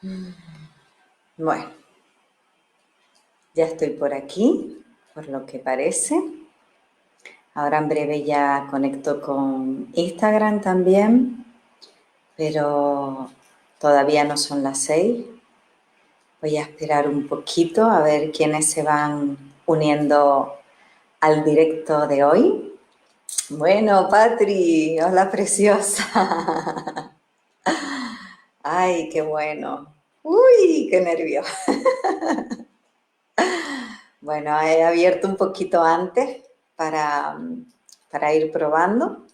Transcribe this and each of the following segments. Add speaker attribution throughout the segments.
Speaker 1: Bueno, ya estoy por aquí, por lo que parece. Ahora en breve ya conecto con Instagram también, pero todavía no son las 6. Voy a esperar un poquito a ver quiénes se van uniendo al directo de hoy. Bueno, Patri, hola preciosa. Ay, qué bueno. Uy, qué nervio. Bueno, he abierto un poquito antes para, para ir probando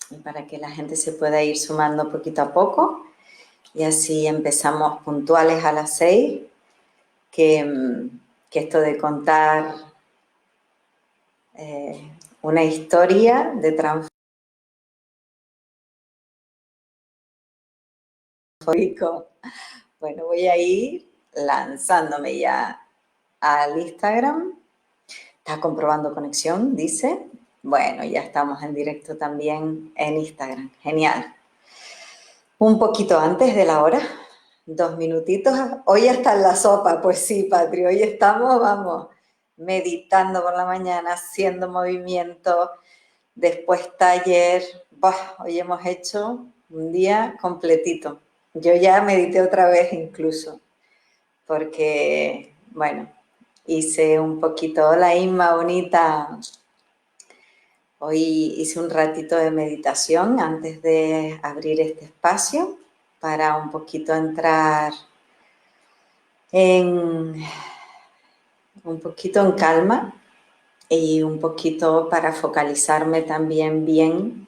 Speaker 1: y para que la gente se pueda ir sumando poquito a poco. Y así empezamos puntuales a las 6, que esto de contar una historia de transformación. Bueno, voy a ir lanzándome ya al Instagram. Está comprobando conexión, dice. Bueno, ya estamos en directo también en Instagram. Genial. Un poquito antes de la hora, 2 minutitos. Hoy está en la sopa, pues sí, Patri. Hoy estamos, vamos, meditando por la mañana, haciendo movimiento. Después taller. Bah, hoy hemos hecho un día completito. Yo ya medité otra vez incluso, porque, bueno, hice un poquito, hola Inma, bonita. Hoy hice un ratito de meditación antes de abrir este espacio para un poquito entrar en un poquito en calma y un poquito para focalizarme también bien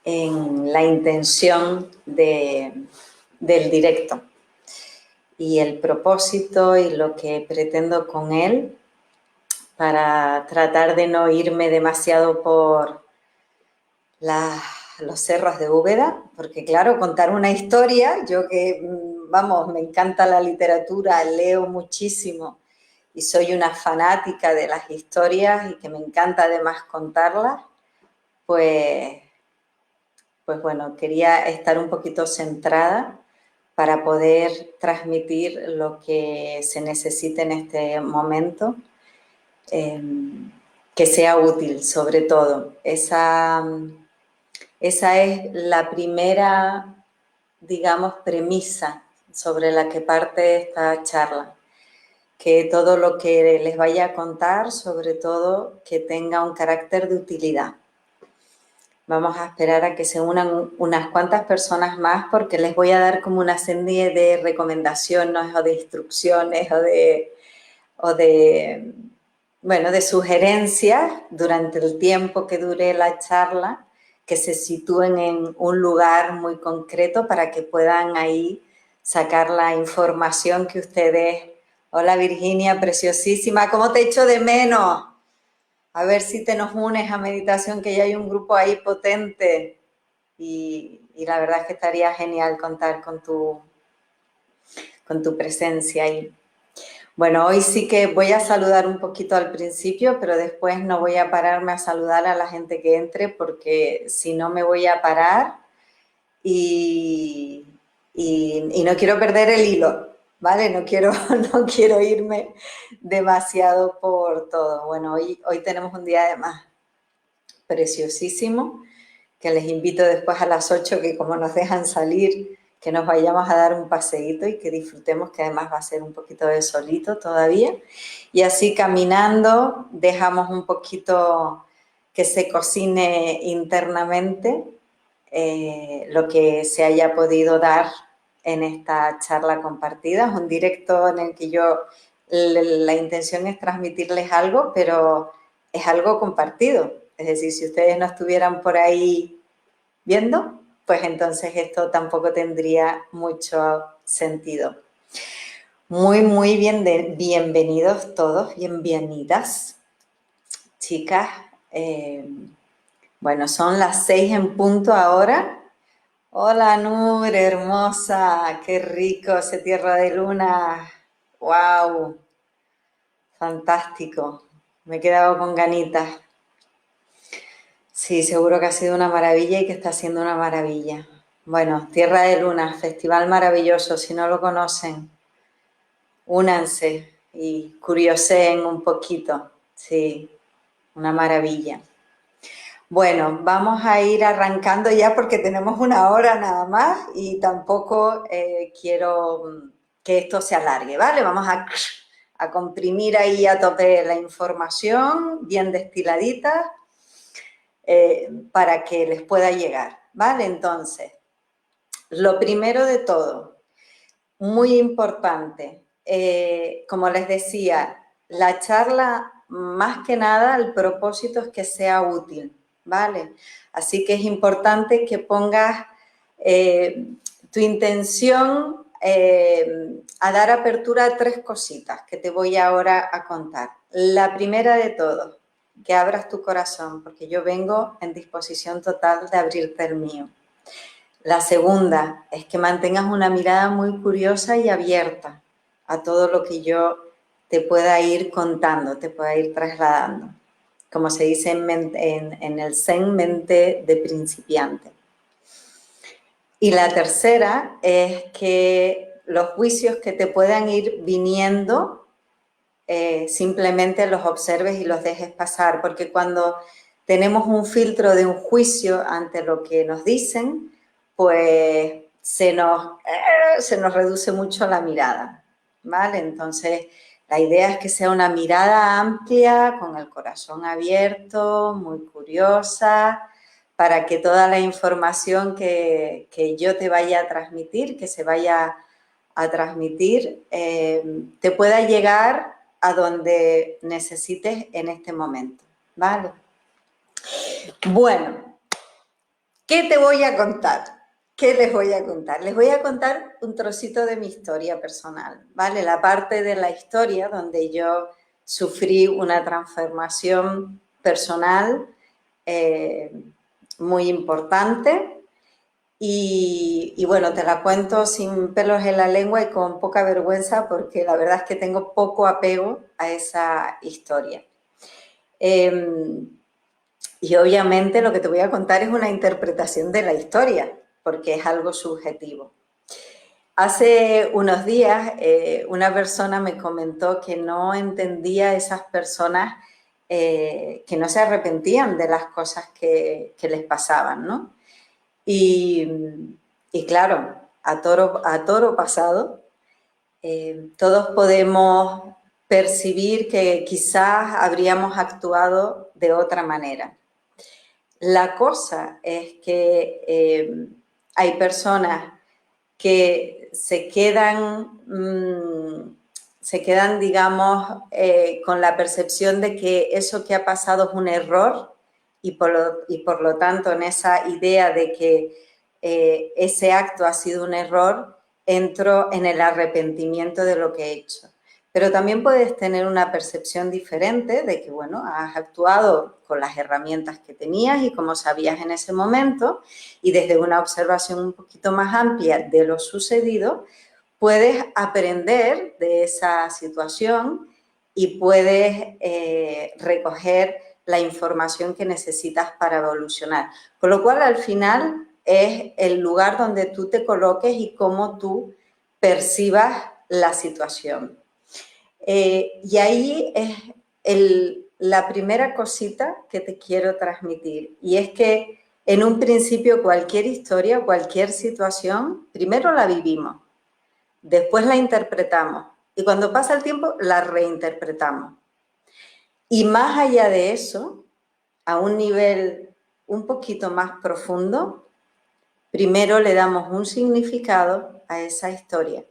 Speaker 1: en la intención del directo y el propósito y lo que pretendo con él, para tratar de no irme demasiado por los cerros de Úbeda, porque claro, contar una historia, yo que, vamos, me encanta la literatura, leo muchísimo y soy una fanática de las historias y que me encanta además contarlas, pues, pues bueno, quería estar un poquito centrada para poder transmitir lo que se necesite en este momento, eh, que sea útil sobre todo. Esa es la primera, digamos, premisa sobre la que parte esta charla, que todo lo que les vaya a contar, sobre todo, que tenga un carácter de utilidad. Vamos a esperar a que se unan unas cuantas personas más, porque les voy a dar como una serie de recomendaciones o de instrucciones bueno, de sugerencias durante el tiempo que dure la charla, que se sitúen en un lugar muy concreto para que puedan ahí sacar la información que ustedes... Hola Virginia, preciosísima, ¿cómo te echo de menos? A ver si te nos unes a meditación, que ya hay un grupo ahí potente y la verdad es que estaría genial contar con tu presencia ahí. Bueno, hoy sí que voy a saludar un poquito al principio, pero después no voy a pararme a saludar a la gente que entre, porque si no me voy a parar y, y no quiero perder el hilo, ¿vale? No quiero, no quiero irme demasiado por todo. Bueno, hoy tenemos un día además preciosísimo, que les invito después a las 8, que como nos dejan salir, que nos vayamos a dar un paseíto y que disfrutemos, que además va a ser un poquito de solito todavía. Y así caminando dejamos un poquito que se cocine internamente lo que se haya podido dar en esta charla compartida. Es un directo en el que la intención es transmitirles algo, pero es algo compartido. Es decir, si ustedes no estuvieran por ahí viendo, pues entonces esto tampoco tendría mucho sentido. Muy, muy bien, bienvenidos todos, bienvenidas, chicas. Bueno, son las 6 en punto ahora. Hola, Nur, hermosa, qué rico ese tierra de luna. ¡Wow! Fantástico. Me he quedado con ganitas. Sí, seguro que ha sido una maravilla y que está siendo una maravilla. Bueno, Tierra de Luna, festival maravilloso. Si no lo conocen, únanse y curioseen un poquito. Sí, una maravilla. Bueno, vamos a ir arrancando ya porque tenemos una hora nada más y tampoco quiero que esto se alargue, ¿vale? Vamos a comprimir ahí a tope la información, bien destiladita, para que les pueda llegar, ¿vale? Entonces, lo primero de todo, muy importante, como les decía, la charla, más que nada, el propósito es que sea útil, ¿vale? Así que es importante que pongas tu intención a dar apertura a 3 cositas que te voy ahora a contar. La primera de todo, que abras tu corazón, porque yo vengo en disposición total de abrirte el mío. La segunda es que mantengas una mirada muy curiosa y abierta a todo lo que yo te pueda ir contando, te pueda ir trasladando. Como se dice en el Zen, mente de principiante. Y la tercera es que los juicios que te puedan ir viniendo, simplemente los observes y los dejes pasar, porque cuando tenemos un filtro de un juicio ante lo que nos dicen, pues se nos reduce mucho la mirada, ¿vale? Entonces, la idea es que sea una mirada amplia, con el corazón abierto, muy curiosa, para que toda la información que yo te vaya a transmitir, que se vaya a transmitir, te pueda llegar a donde necesites en este momento, ¿vale? Bueno, ¿qué te voy a contar? ¿Qué les voy a contar? Les voy a contar un trocito de mi historia personal, ¿vale? La parte de la historia donde yo sufrí una transformación personal muy importante y bueno, te la cuento sin pelos en la lengua y con poca vergüenza porque la verdad es que tengo poco apego a esa historia. Y obviamente lo que te voy a contar es una interpretación de la historia, porque es algo subjetivo. Hace unos días una persona me comentó que no entendía esas personas que no se arrepentían de las cosas que les pasaban, ¿no? Y, y claro, a toro pasado, todos podemos percibir que quizás habríamos actuado de otra manera. La cosa es que hay personas que se quedan digamos, con la percepción de que eso que ha pasado es un error y por lo tanto en esa idea de que ese acto ha sido un error, entro en el arrepentimiento de lo que he hecho. Pero también puedes tener una percepción diferente de que, bueno, has actuado con las herramientas que tenías y como sabías en ese momento, y desde una observación un poquito más amplia de lo sucedido, puedes aprender de esa situación y puedes recoger la información que necesitas para evolucionar. Con lo cual, al final, es el lugar donde tú te coloques y cómo tú percibas la situación. Y ahí es la primera cosita que te quiero transmitir, y es que en un principio cualquier historia, cualquier situación, primero la vivimos, después la interpretamos y cuando pasa el tiempo la reinterpretamos. Y más allá de eso, a un nivel un poquito más profundo, primero le damos un significado a esa historia,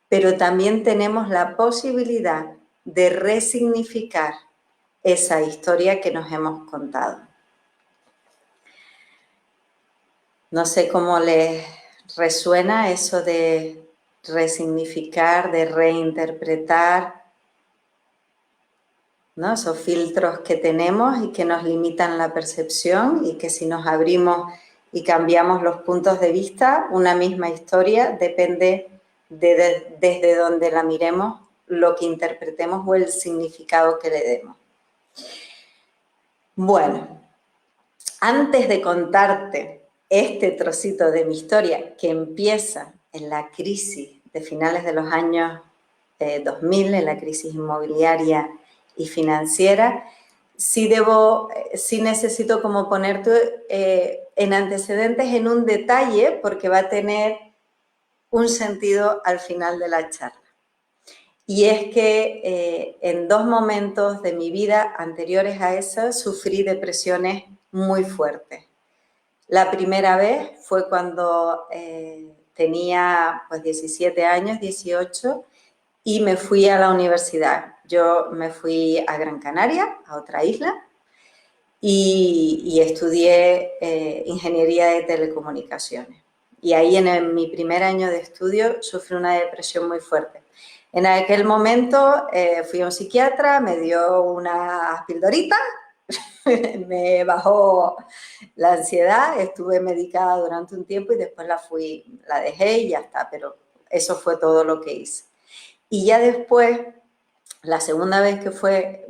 Speaker 1: pero también tenemos la posibilidad de resignificar esa historia que nos hemos contado. No sé cómo les resuena eso de resignificar, de reinterpretar, ¿no? Esos filtros que tenemos y que nos limitan la percepción y que si nos abrimos y cambiamos los puntos de vista, una misma historia depende desde donde la miremos, lo que interpretemos o el significado que le demos. Bueno, antes de contarte este trocito de mi historia que empieza en la crisis de finales de los años 2000, en la crisis inmobiliaria y financiera, sí necesito como ponerte en antecedentes en un detalle porque va a tener un sentido al final de la charla. Y es que en dos momentos de mi vida anteriores a eso sufrí depresiones muy fuertes. La primera vez fue cuando tenía pues 17 años, 18, y me fui a la universidad. Yo me fui a Gran Canaria, a otra isla, y estudié ingeniería de telecomunicaciones. Y ahí mi primer año de estudio sufrí una depresión muy fuerte. En aquel momento fui a un psiquiatra, me dio unas pildoritas, me bajó la ansiedad, estuve medicada durante un tiempo y después la dejé y ya está, pero eso fue todo lo que hice. Y ya después, la segunda vez que fue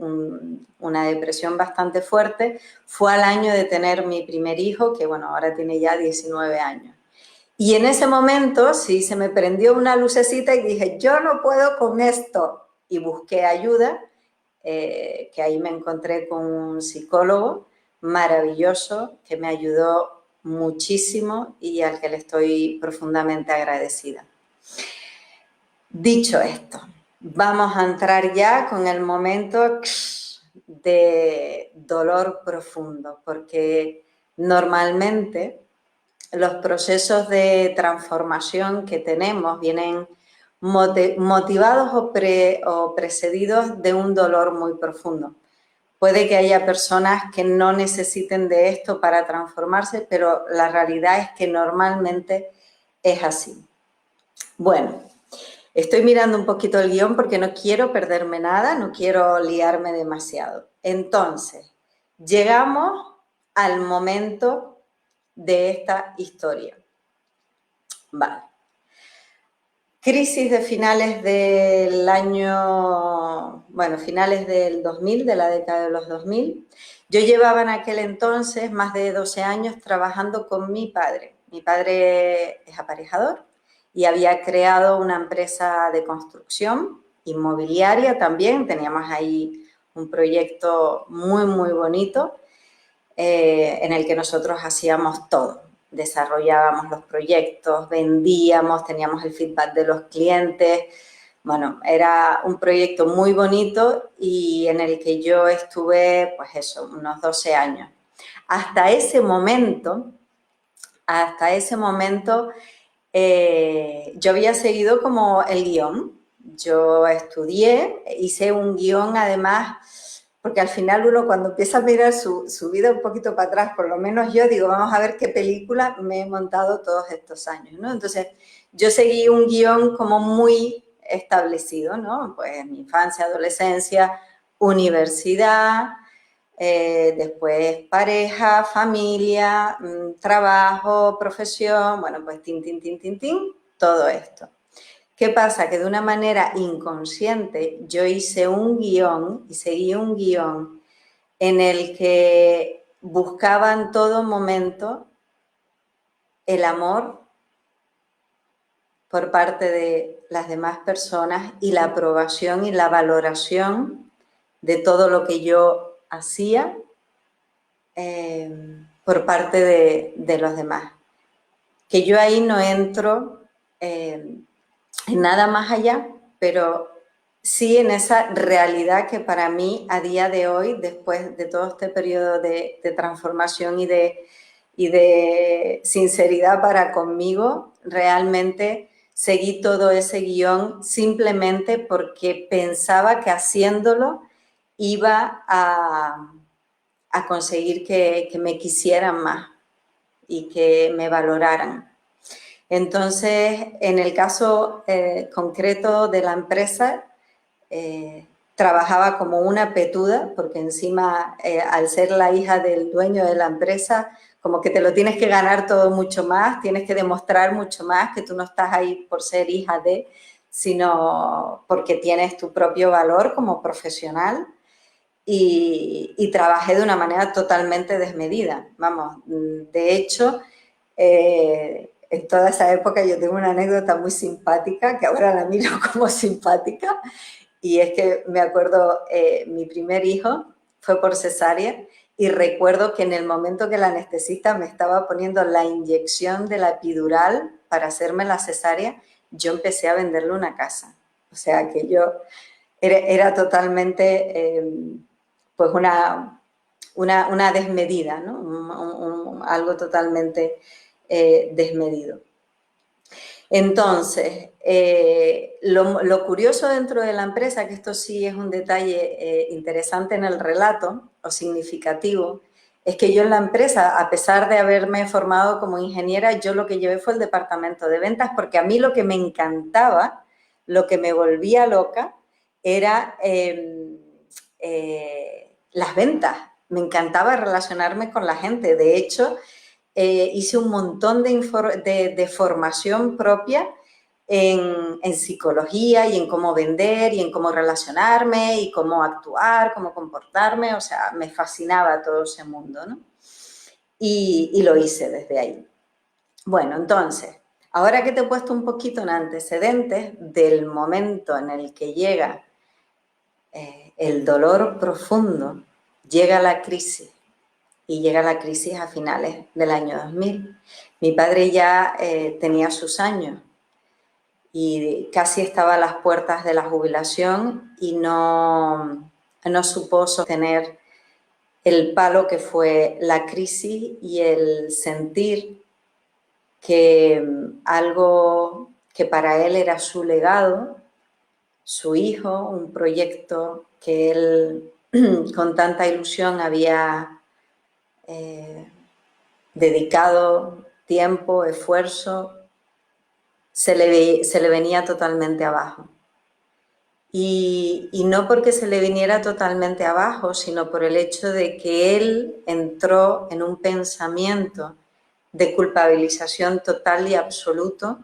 Speaker 1: una depresión bastante fuerte, fue al año de tener mi primer hijo, que bueno, ahora tiene ya 19 años. Y en ese momento sí se me prendió una lucecita y dije, yo no puedo con esto. Y busqué ayuda, que ahí me encontré con un psicólogo maravilloso que me ayudó muchísimo y al que le estoy profundamente agradecida. Dicho esto, vamos a entrar ya con el momento de dolor profundo, porque normalmente los procesos de transformación que tenemos vienen motivados o precedidos de un dolor muy profundo. Puede que haya personas que no necesiten de esto para transformarse, pero la realidad es que normalmente es así. Bueno, estoy mirando un poquito el guión porque no quiero perderme nada, no quiero liarme demasiado. Entonces, llegamos al momento de esta historia. Vale. Crisis de finales del año, bueno, finales del 2000, de la década de los 2000. Yo llevaba en aquel entonces más de 12 años trabajando con mi padre. Mi padre es aparejador y había creado una empresa de construcción inmobiliaria también. Teníamos ahí un proyecto muy, muy bonito en el que nosotros hacíamos todo. Desarrollábamos los proyectos, vendíamos, teníamos el feedback de los clientes. Bueno, era un proyecto muy bonito y en el que yo estuve, pues eso, unos 12 años. Hasta ese momento, yo había seguido como el guión. Yo estudié, hice un guión además, porque al final uno cuando empieza a mirar su vida un poquito para atrás, por lo menos yo digo, vamos a ver qué película me he montado todos estos años, ¿no? Entonces, yo seguí un guión como muy establecido, ¿no? Pues mi infancia, adolescencia, universidad, después pareja, familia, trabajo, profesión, bueno, pues todo esto. ¿Qué pasa? Que de una manera inconsciente yo hice un guión y seguí un guión en el que buscaba en todo momento el amor por parte de las demás personas y la aprobación y la valoración de todo lo que yo hacía por parte de los demás. Que yo ahí no entro en nada más allá, pero sí en esa realidad que para mí a día de hoy, después de todo este periodo de transformación y de sinceridad para conmigo, realmente seguí todo ese guión simplemente porque pensaba que haciéndolo iba a conseguir que me quisieran más y que me valoraran. Entonces, en el caso concreto de la empresa, trabajaba como una petuda, porque encima, al ser la hija del dueño de la empresa, como que te lo tienes que ganar todo mucho más, tienes que demostrar mucho más que tú no estás ahí por ser hija de, sino porque tienes tu propio valor como profesional. Y trabajé de una manera totalmente desmedida. Vamos, de hecho, En toda esa época yo tengo una anécdota muy simpática, que ahora la miro como simpática, y es que me acuerdo, mi primer hijo fue por cesárea, y recuerdo que en el momento que el anestesista me estaba poniendo la inyección de la epidural para hacerme la cesárea, yo empecé a venderle una casa. O sea que yo era totalmente, pues una desmedida, ¿no? Algo totalmente desmedido. Entonces, lo curioso dentro de la empresa, que esto sí es un detalle interesante en el relato o significativo, es que yo en la empresa, a pesar de haberme formado como ingeniera, yo lo que llevé fue el departamento de ventas, porque a mí lo que me encantaba, lo que me volvía loca, era las ventas. Me encantaba relacionarme con la gente. De hecho, hice un montón de formación propia en psicología y en cómo vender y en cómo relacionarme y cómo actuar, cómo comportarme. O sea, me fascinaba todo ese mundo, ¿no? Y lo hice desde ahí. Bueno, entonces, ahora que te he puesto un poquito en antecedentes del momento en el que llega el dolor profundo, llega la crisis. Y llega la crisis a finales del año 2000. Mi padre ya tenía sus años y casi estaba a las puertas de la jubilación y no supo sostener el palo que fue la crisis y el sentir que algo que para él era su legado, su hijo, un proyecto que él con tanta ilusión había dedicado tiempo, esfuerzo, se le venía totalmente abajo. Y no porque se le viniera totalmente abajo, sino por el hecho de que él entró en un pensamiento de culpabilización total y absoluto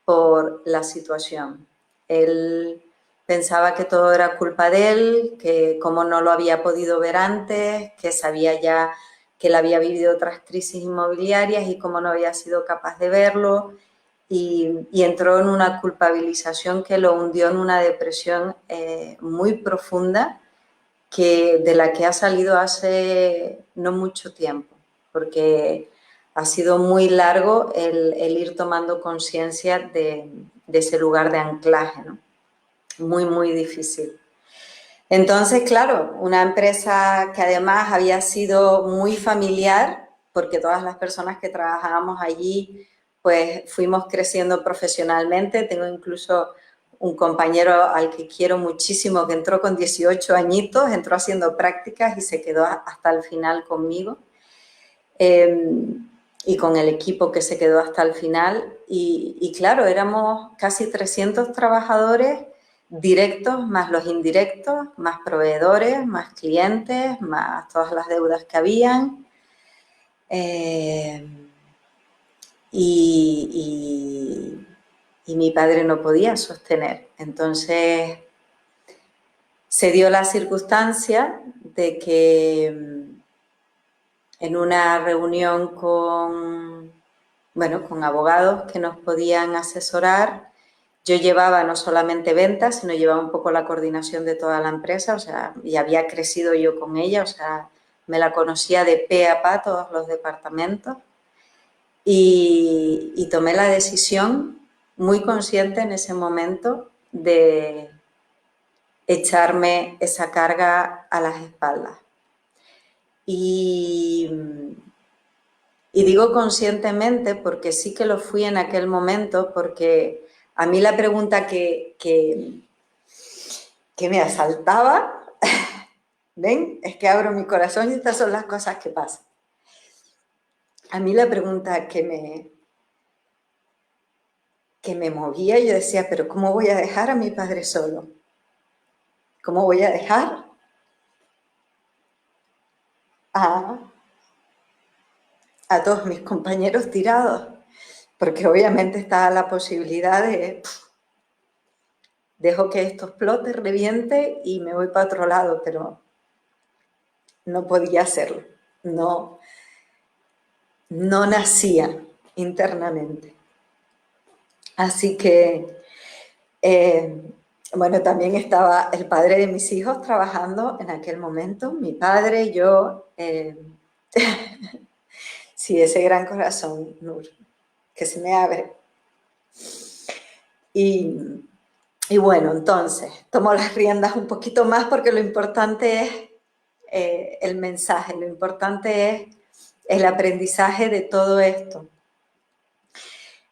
Speaker 1: por la situación. Él pensaba que todo era culpa de él, que como no lo había podido ver antes, que sabía ya que él había vivido otras crisis inmobiliarias y como no había sido capaz de verlo, y entró en una culpabilización que lo hundió en una depresión muy profunda, de la que ha salido hace no mucho tiempo, porque ha sido muy largo el ir tomando conciencia de ese lugar de anclaje, ¿no? Muy, muy difícil. Entonces, claro, una empresa que además había sido muy familiar, porque todas las personas que trabajábamos allí, pues fuimos creciendo profesionalmente. Tengo incluso un compañero al que quiero muchísimo, que entró con 18 añitos, entró haciendo prácticas y se quedó hasta el final conmigo. Y con el equipo que se quedó hasta el final. Y claro, éramos casi 300 trabajadores directos, más los indirectos, más proveedores, más clientes, más todas las deudas que habían. Y mi padre no podía sostener. Entonces se dio la circunstancia de que en una reunión con abogados que nos podían asesorar, yo llevaba no solamente ventas, sino llevaba un poco la coordinación de toda la empresa, o sea, y había crecido yo con ella, o sea, me la conocía de pe a pa todos los departamentos, y tomé la decisión, muy consciente en ese momento, de echarme esa carga a las espaldas. Y digo conscientemente porque sí que lo fui en aquel momento, porque a mí la pregunta que me asaltaba, ¿ven? Es que abro mi corazón y estas son las cosas que pasan. A mí la pregunta que me movía, yo decía, pero ¿cómo voy a dejar a mi padre solo? ¿Cómo voy a dejar a, a todos mis compañeros tirados? Porque obviamente estaba la posibilidad de dejo que esto explote, reviente y me voy para otro lado, pero no podía hacerlo. No nacía internamente. Así que, bueno, también estaba el padre de mis hijos trabajando en aquel momento, mi padre, yo, sí, ese gran corazón, Nur, que se me abre. Y bueno, entonces, tomo las riendas un poquito más porque lo importante es el mensaje, lo importante es el aprendizaje de todo esto.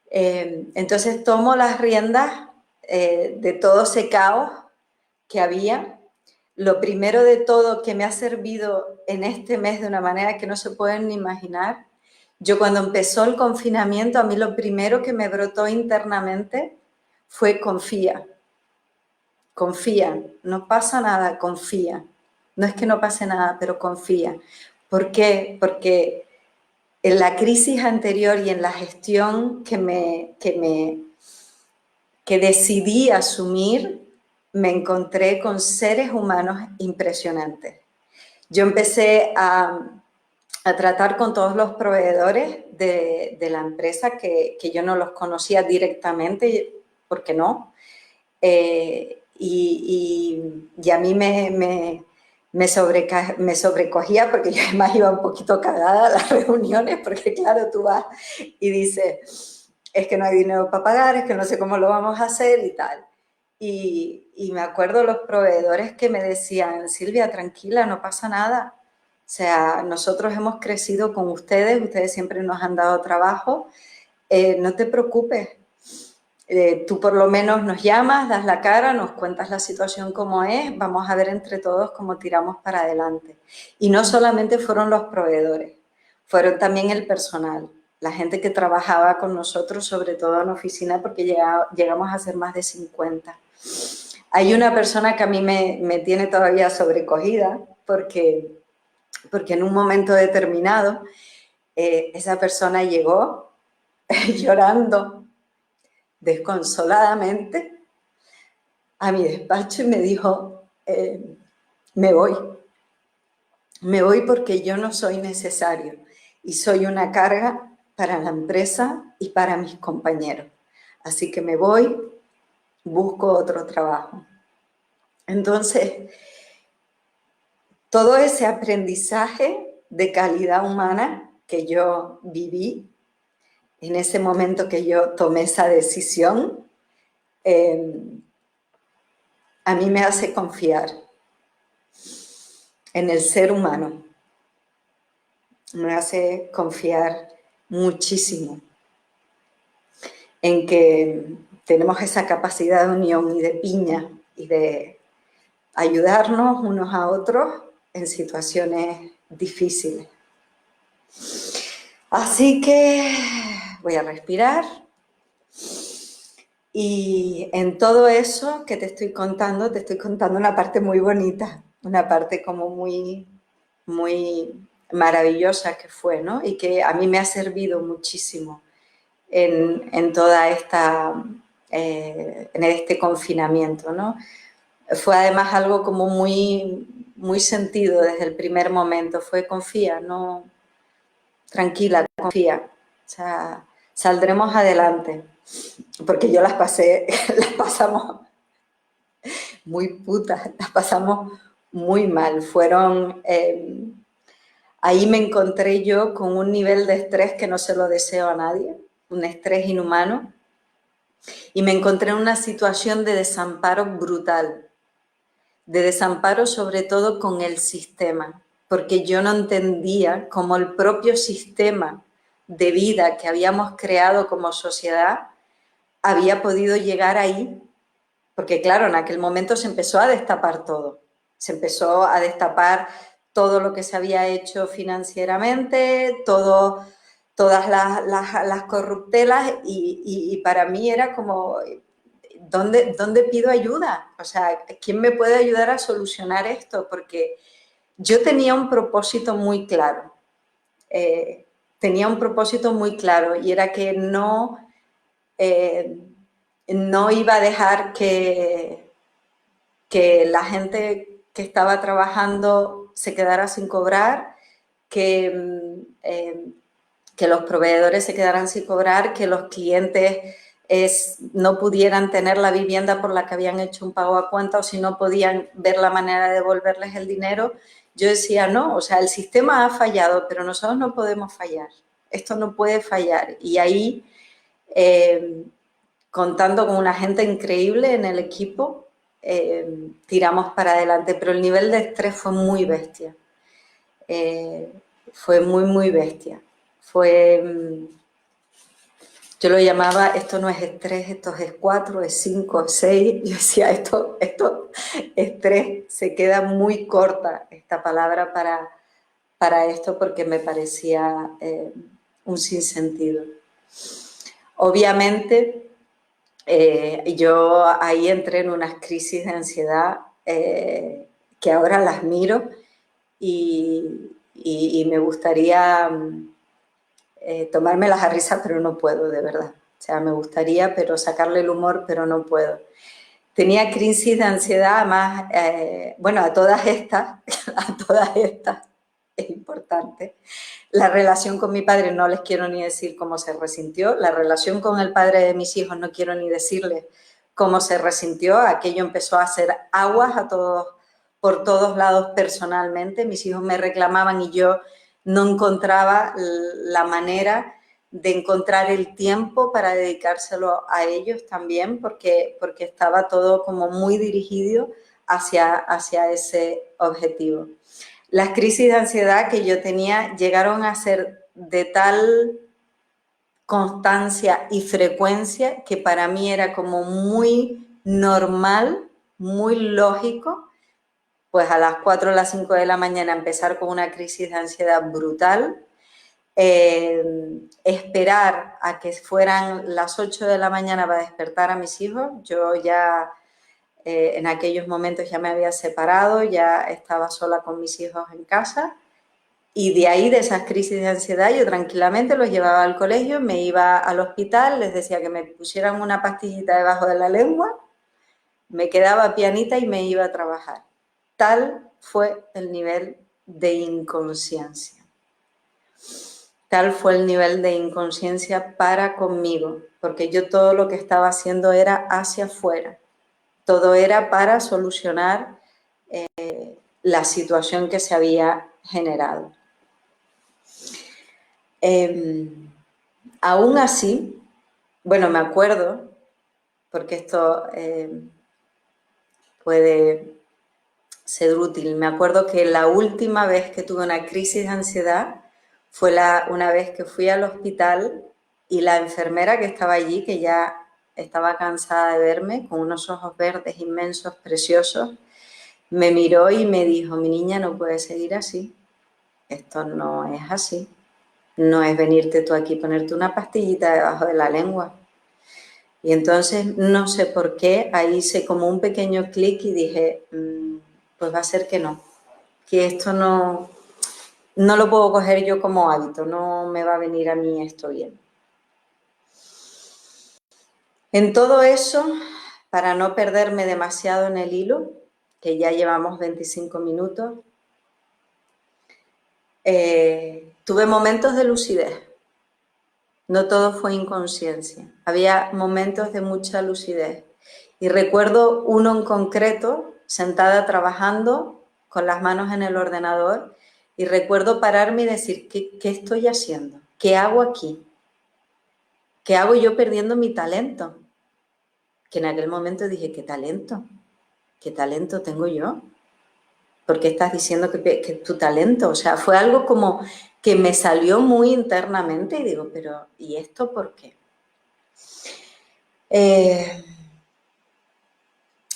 Speaker 1: Entonces tomo las riendas de todo ese caos que había. Lo primero de todo que me ha servido en este mes de una manera que no se pueden ni imaginar, yo cuando empezó el confinamiento, a mí lo primero que me brotó internamente fue confía. Confía, no pasa nada, confía. No es que no pase nada, pero confía. ¿Por qué? Porque en la crisis anterior y en la gestión que decidí asumir, me encontré con seres humanos impresionantes. Yo empecé a tratar con todos los proveedores de la empresa que yo no los conocía directamente, porque no. Y a mí me sobrecogía porque yo además iba un poquito cagada a las reuniones, porque claro, tú vas y dices, es que no hay dinero para pagar, es que no sé cómo lo vamos a hacer y tal. Y me acuerdo los proveedores que me decían, Silvia, tranquila, no pasa nada. O sea, nosotros hemos crecido con ustedes, ustedes siempre nos han dado trabajo, no te preocupes. Tú por lo menos nos llamas, das la cara, nos cuentas la situación como es, vamos a ver entre todos cómo tiramos para adelante. Y no solamente fueron los proveedores, fueron también el personal, la gente que trabajaba con nosotros, sobre todo en oficina, porque llegamos a ser más de 50. Hay una persona que a mí me tiene todavía sobrecogida, porque en un momento determinado esa persona llegó llorando desconsoladamente a mi despacho y me dijo, me voy porque yo no soy necesario y soy una carga para la empresa y para mis compañeros. Así que me voy, busco otro trabajo. Entonces, todo ese aprendizaje de calidad humana que yo viví en ese momento que yo tomé esa decisión, a mí me hace confiar en el ser humano, me hace confiar muchísimo en que tenemos esa capacidad de unión y de piña y de ayudarnos unos a otros en situaciones difíciles. Así que voy a respirar y en todo eso que te estoy contando una parte muy bonita, una parte como muy, muy maravillosa que fue, ¿no? Y que a mí me ha servido muchísimo en toda esta, en este confinamiento, ¿no? Fue además algo como muy, muy sentido desde el primer momento, fue confía, no, tranquila, confía, o sea, saldremos adelante, porque yo las pasé, las pasamos muy putas, las pasamos muy mal, fueron, ahí me encontré yo con un nivel de estrés que no se lo deseo a nadie, un estrés inhumano, y me encontré en una situación de desamparo brutal, de desamparo sobre todo con el sistema, porque yo no entendía cómo el propio sistema de vida que habíamos creado como sociedad había podido llegar ahí, porque claro, en aquel momento se empezó a destapar todo, se empezó a destapar todo lo que se había hecho financieramente, todas las corruptelas y para mí era como, ¿dónde pido ayuda? O sea, ¿quién me puede ayudar a solucionar esto? Porque yo tenía un propósito muy claro, y era que eh, no iba a dejar que la gente que estaba trabajando se quedara sin cobrar, que que los proveedores se quedaran sin cobrar, que los clientes no pudieran tener la vivienda por la que habían hecho un pago a cuenta o si no podían ver la manera de devolverles el dinero. Yo decía, no, o sea, el sistema ha fallado, pero nosotros no podemos fallar. Esto no puede fallar. Y ahí, contando con una gente increíble en el equipo, tiramos para adelante. Pero el nivel de estrés fue muy bestia. Fue muy, muy bestia. Yo lo llamaba, esto no es estrés, esto es 4, es 5, es 6. Yo decía, esto, estrés, se queda muy corta esta palabra para esto porque me parecía un sinsentido. Obviamente, yo ahí entré en unas crisis de ansiedad que ahora las miro y me gustaría tomármelas a risa, pero no puedo, de verdad. O sea, me gustaría, pero sacarle el humor, pero no puedo. Tenía crisis de ansiedad, además, bueno, a todas estas, es importante. La relación con mi padre, no les quiero ni decir cómo se resintió. La relación con el padre de mis hijos, no quiero ni decirles cómo se resintió. Aquello empezó a hacer aguas por todos lados personalmente. Mis hijos me reclamaban y yo no encontraba la manera de encontrar el tiempo para dedicárselo a ellos también, porque estaba todo como muy dirigido hacia ese objetivo. Las crisis de ansiedad que yo tenía llegaron a ser de tal constancia y frecuencia que para mí era como muy normal, muy lógico, pues a las 4 o las 5 de la mañana empezar con una crisis de ansiedad brutal, esperar a que fueran las 8 de la mañana para despertar a mis hijos. Yo ya en aquellos momentos ya me había separado, ya estaba sola con mis hijos en casa y de ahí, de esas crisis de ansiedad, yo tranquilamente los llevaba al colegio, me iba al hospital, les decía que me pusieran una pastillita debajo de la lengua, me quedaba pianita y me iba a trabajar. Tal fue el nivel de inconsciencia. Tal fue el nivel de inconsciencia para conmigo, porque yo todo lo que estaba haciendo era hacia afuera. Todo era para solucionar la situación que se había generado. Aún así, bueno, me acuerdo, porque esto puede ser útil, me acuerdo que la última vez que tuve una crisis de ansiedad fue una vez que fui al hospital y la enfermera que estaba allí, que ya estaba cansada de verme, con unos ojos verdes inmensos, preciosos, me miró y me dijo, mi niña, no puede seguir así, esto no es así, no es venirte tú aquí y ponerte una pastillita debajo de la lengua. Y entonces, no sé por qué, ahí hice como un pequeño clic y dije, pues va a ser que no, que esto no lo puedo coger yo como hábito, no me va a venir a mí esto bien. En todo eso, para no perderme demasiado en el hilo, que ya llevamos 25 minutos, tuve momentos de lucidez. No todo fue inconsciencia. Había momentos de mucha lucidez. Y recuerdo uno en concreto, sentada trabajando con las manos en el ordenador, y recuerdo pararme y decir, ¿qué estoy haciendo? ¿Qué hago aquí? ¿Qué hago yo perdiendo mi talento? Que en aquel momento dije, ¿qué talento? ¿Qué talento tengo yo? ¿Por qué estás diciendo que tu talento? O sea, fue algo como que me salió muy internamente y digo, pero ¿y esto por qué?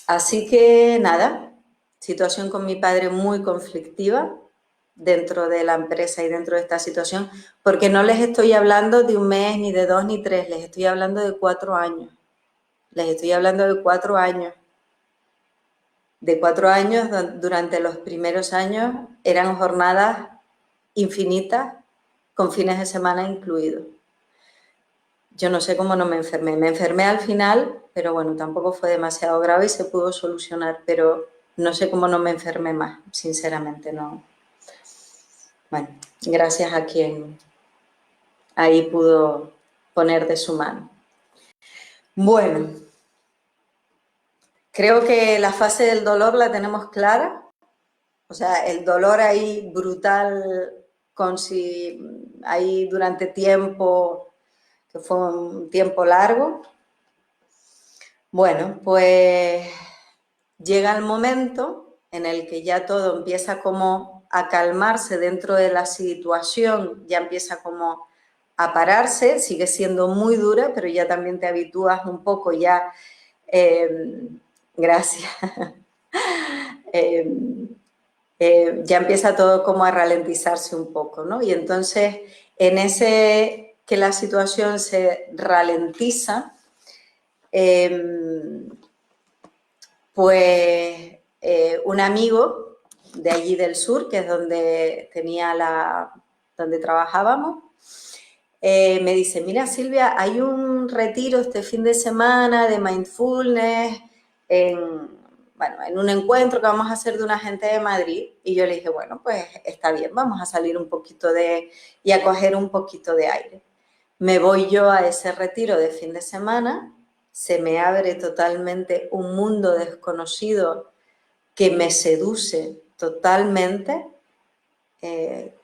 Speaker 1: Así que nada, situación con mi padre muy conflictiva dentro de la empresa y dentro de esta situación, porque no les estoy hablando de un mes, ni de 2, ni 3, les estoy hablando de 4 años. Les estoy hablando de 4 años. De 4 años, durante los primeros años, eran jornadas infinitas, con fines de semana incluidos. Yo no sé cómo no me enfermé. Me enfermé al final, pero bueno, tampoco fue demasiado grave y se pudo solucionar, pero no sé cómo no me enfermé más, sinceramente no. Bueno, gracias ahí pudo poner de su mano. Bueno, creo que la fase del dolor la tenemos clara. O sea, el dolor ahí brutal, ahí durante tiempo, que fue un tiempo largo. Bueno, pues llega el momento en el que ya todo empieza como a calmarse dentro de la situación, ya empieza como a pararse, sigue siendo muy dura, pero ya también te habitúas un poco ya, gracias, eh, ya empieza todo como a ralentizarse un poco, ¿no? Y entonces, en ese que la situación se ralentiza, pues un amigo de allí del sur, que es donde donde trabajábamos, me dice, mira Silvia, hay un retiro este fin de semana de mindfulness en un encuentro que vamos a hacer de una gente de Madrid. Y yo le dije, bueno, pues está bien, vamos a salir un poquito y a coger un poquito de aire. Me voy yo a ese retiro de fin de semana, se me abre totalmente un mundo desconocido que me seduce totalmente.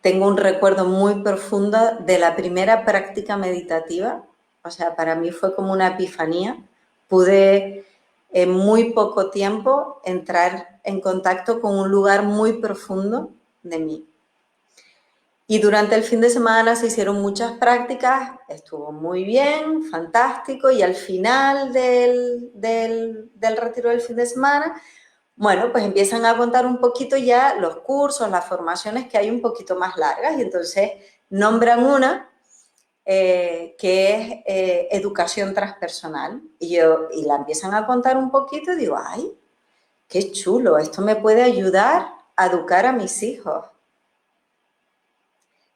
Speaker 1: Tengo un recuerdo muy profundo de la primera práctica meditativa. O sea, para mí fue como una epifanía. Pude en muy poco tiempo entrar en contacto con un lugar muy profundo de mí. Y durante el fin de semana se hicieron muchas prácticas, estuvo muy bien, fantástico, y al final del retiro del fin de semana, bueno, pues empiezan a contar un poquito ya los cursos, las formaciones que hay un poquito más largas, y entonces nombran una que es educación transpersonal, y la empiezan a contar un poquito y digo, ¡ay, qué chulo! Esto me puede ayudar a educar a mis hijos.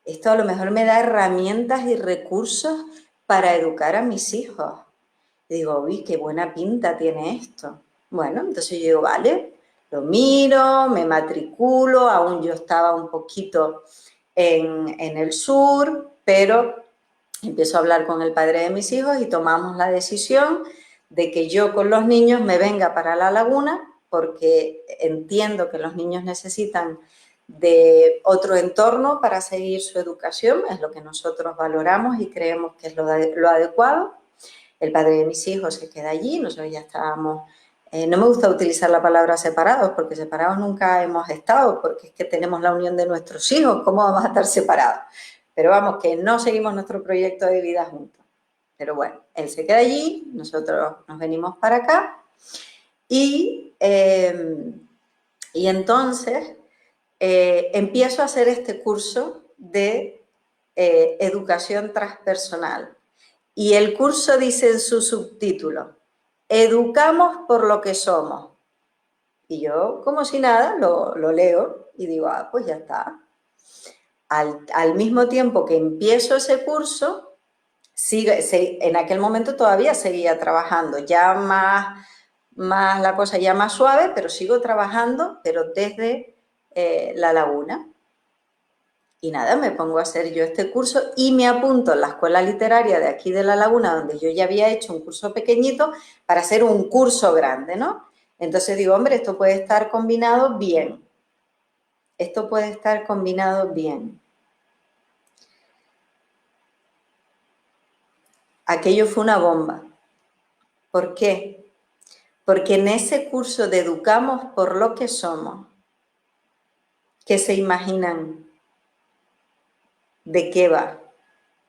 Speaker 1: Esto a lo mejor me da herramientas y recursos para educar a mis hijos. Y digo, uy, qué buena pinta tiene esto. Bueno, entonces yo digo, vale, lo miro, me matriculo, aún yo estaba un poquito en el sur, pero empiezo a hablar con el padre de mis hijos y tomamos la decisión de que yo con los niños me venga para la laguna, porque entiendo que los niños necesitan de otro entorno para seguir su educación, es lo que nosotros valoramos y creemos que es lo adecuado. El padre de mis hijos se queda allí, nosotros ya estábamos, no me gusta utilizar la palabra separados, porque separados nunca hemos estado, porque es que tenemos la unión de nuestros hijos, ¿cómo vamos a estar separados? Pero vamos, que no seguimos nuestro proyecto de vida juntos. Pero bueno, él se queda allí, nosotros nos venimos para acá y entonces empiezo a hacer este curso de educación transpersonal. Y el curso dice en su subtítulo, educamos por lo que somos. Y yo, como si nada, lo leo y digo, ah, pues ya está. Al mismo tiempo que empiezo ese curso, en aquel momento todavía seguía trabajando, ya más la cosa ya más suave, pero sigo trabajando, pero desde la laguna. Y nada, me pongo a hacer yo este curso y me apunto en la escuela literaria de aquí de La Laguna, donde yo ya había hecho un curso pequeñito, para hacer un curso grande, ¿no? Entonces digo, hombre, esto puede estar combinado bien. Esto puede estar combinado bien. Aquello fue una bomba. ¿Por qué? Porque en ese curso de Educamos por lo que somos, ¿qué se imaginan? ¿De qué va?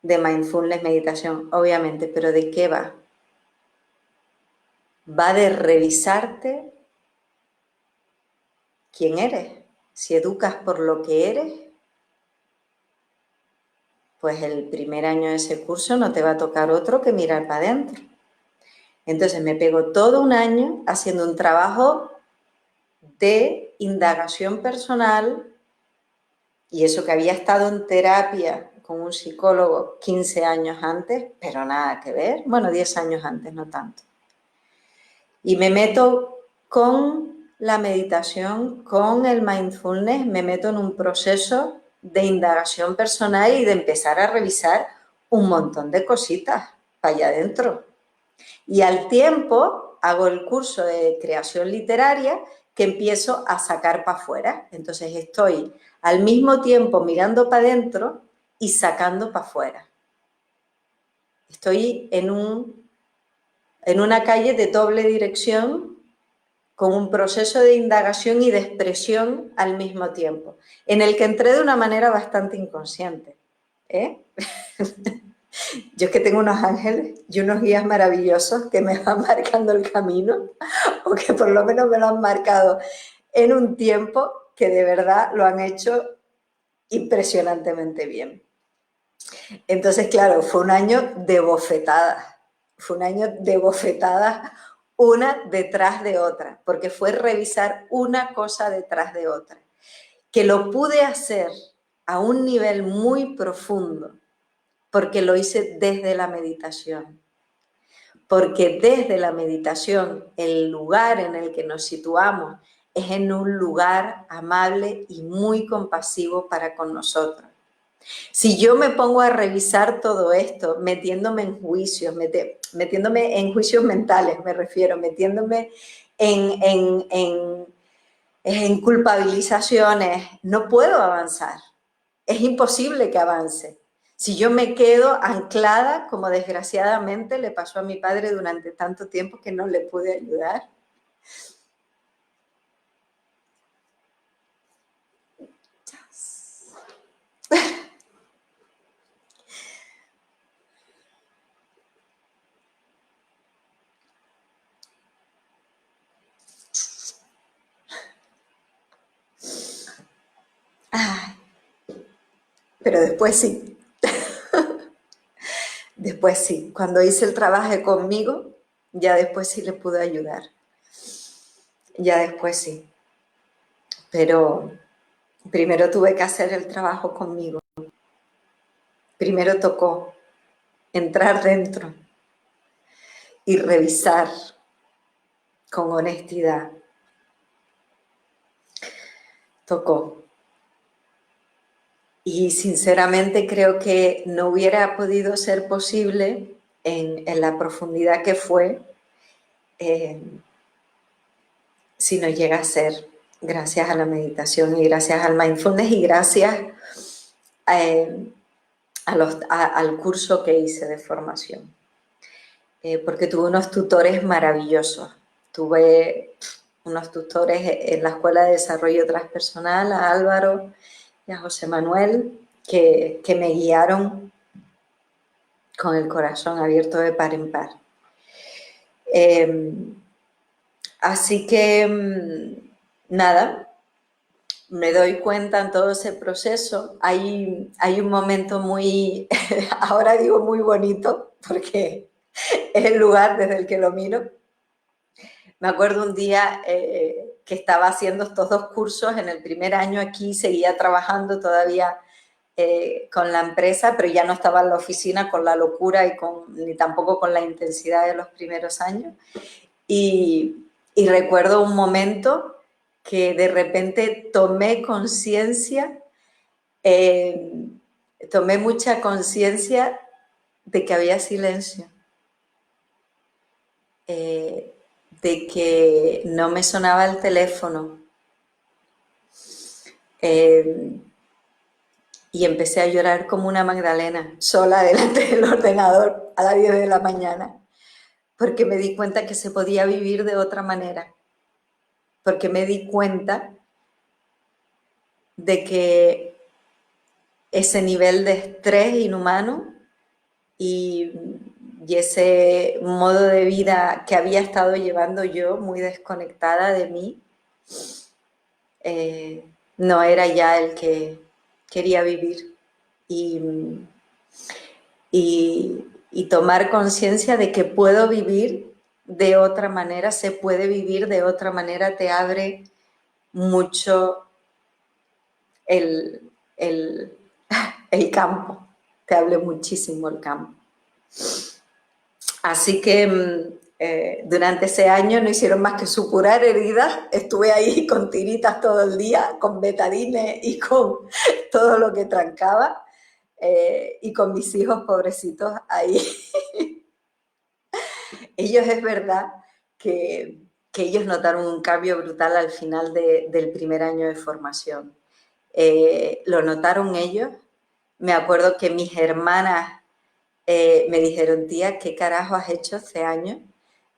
Speaker 1: De mindfulness, meditación, obviamente, pero ¿de qué va? Va de revisarte quién eres. Si educas por lo que eres, pues el primer año de ese curso no te va a tocar otro que mirar para adentro. Entonces me pego todo un año haciendo un trabajo de indagación personal, y eso que había estado en terapia con un psicólogo 15 años antes, pero nada que ver, bueno, 10 años antes, no tanto. Y me meto con la meditación, con el mindfulness, me meto en un proceso de indagación personal y de empezar a revisar un montón de cositas para allá adentro. Y al tiempo hago el curso de creación literaria que empiezo a sacar para afuera. Entonces estoy al mismo tiempo mirando para adentro y sacando para afuera. Estoy en una calle de doble dirección con un proceso de indagación y de expresión al mismo tiempo, en el que entré de una manera bastante inconsciente. Yo es que tengo unos ángeles y unos guías maravillosos que me van marcando el camino, o que por lo menos me lo han marcado en un tiempo que de verdad lo han hecho impresionantemente bien. Entonces, claro, fue un año de bofetadas, una detrás de otra, porque fue revisar una cosa detrás de otra, que lo pude hacer a un nivel muy profundo, porque lo hice desde la meditación. Porque desde la meditación, el lugar en el que nos situamos es en un lugar amable y muy compasivo para con nosotros. Si yo me pongo a revisar todo esto, metiéndome en juicios, metiéndome en juicios mentales, me refiero, metiéndome en culpabilizaciones, no puedo avanzar. Es imposible que avance. Si yo me quedo anclada, como desgraciadamente le pasó a mi padre durante tanto tiempo que no le pude ayudar. Ay, pero después sí. Después sí. Cuando hice el trabajo conmigo, ya después sí le pude ayudar. Ya después sí. Pero primero tuve que hacer el trabajo conmigo. Primero tocó entrar dentro y revisar con honestidad. Tocó. Y sinceramente creo que no hubiera podido ser posible en la profundidad que fue si no llega a ser gracias a la meditación y gracias al mindfulness y gracias al curso que hice de formación. Porque tuve unos tutores maravillosos. Tuve unos tutores en la Escuela de Desarrollo Transpersonal, a Álvaro y a José Manuel, que me guiaron con el corazón abierto de par en par. Así que, nada, me doy cuenta en todo ese proceso. Hay un momento muy, ahora digo muy bonito, porque es el lugar desde el que lo miro. Me acuerdo un día que estaba haciendo estos dos cursos, en el primer año aquí seguía trabajando todavía con la empresa, pero ya no estaba en la oficina con la locura ni tampoco con la intensidad de los primeros años. Y recuerdo un momento que de repente tomé conciencia, tomé mucha conciencia de que había silencio, de que no me sonaba el teléfono. Y empecé a llorar como una Magdalena, sola delante del ordenador a las 10 de la mañana, porque me di cuenta que se podía vivir de otra manera, porque me di cuenta de que ese nivel de estrés inhumano y ese modo de vida que había estado llevando yo, muy desconectada de mí, no era ya el que quería vivir. Y tomar conciencia de que puedo vivir de otra manera, se puede vivir de otra manera, te abre mucho el campo, te abre muchísimo el campo. Así que durante ese año no hicieron más que supurar heridas, estuve ahí con tiritas todo el día, con betadine y con todo lo que trancaba. y con mis hijos pobrecitos ahí. Ellos es verdad que ellos notaron un cambio brutal al final del primer año de formación. Lo notaron ellos. Me acuerdo que mis hermanas me dijeron, tía, ¿qué carajo has hecho hace años?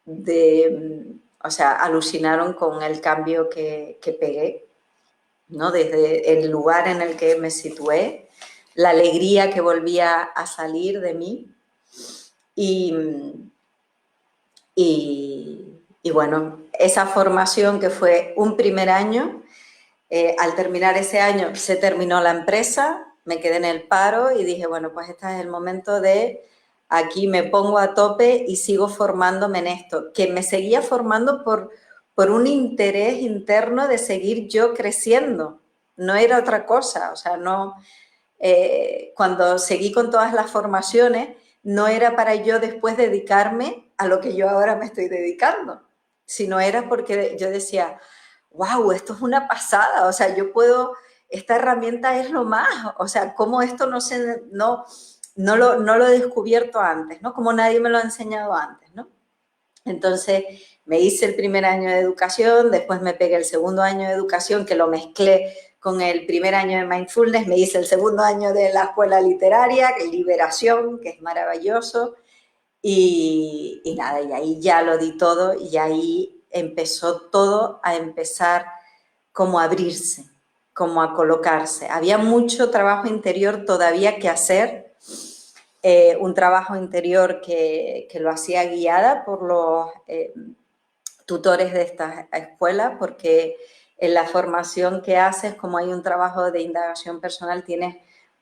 Speaker 1: O sea, alucinaron con el cambio que pegué, ¿no? Desde el lugar en el que me situé, la alegría que volvía a salir de mí y bueno, esa formación que fue un primer año, al terminar ese año se terminó la empresa, me quedé en el paro y dije, bueno, pues este es el momento de aquí me pongo a tope y sigo formándome en esto, que me seguía formando por un interés interno de seguir yo creciendo, no era otra cosa, o sea, no, cuando seguí con todas las formaciones, no era para yo después dedicarme a lo que yo ahora me estoy dedicando, sino era porque yo decía, wow, esto es una pasada, o sea, yo puedo, esta herramienta es lo más, o sea, cómo esto no lo he descubierto antes, ¿no? Como nadie me lo ha enseñado antes, ¿no? Entonces me hice el primer año de educación, después me pegué el segundo año de educación, que lo mezclé con el primer año de mindfulness, me hice el segundo año de la escuela literaria, Liberación, que es maravilloso, y nada, y ahí ya lo di todo y ahí empezó todo a empezar como a abrirse, como a colocarse. Había mucho trabajo interior todavía que hacer, un trabajo interior que lo hacía guiada por los tutores de esta escuela, porque en la formación que haces, como hay un trabajo de indagación personal, tienes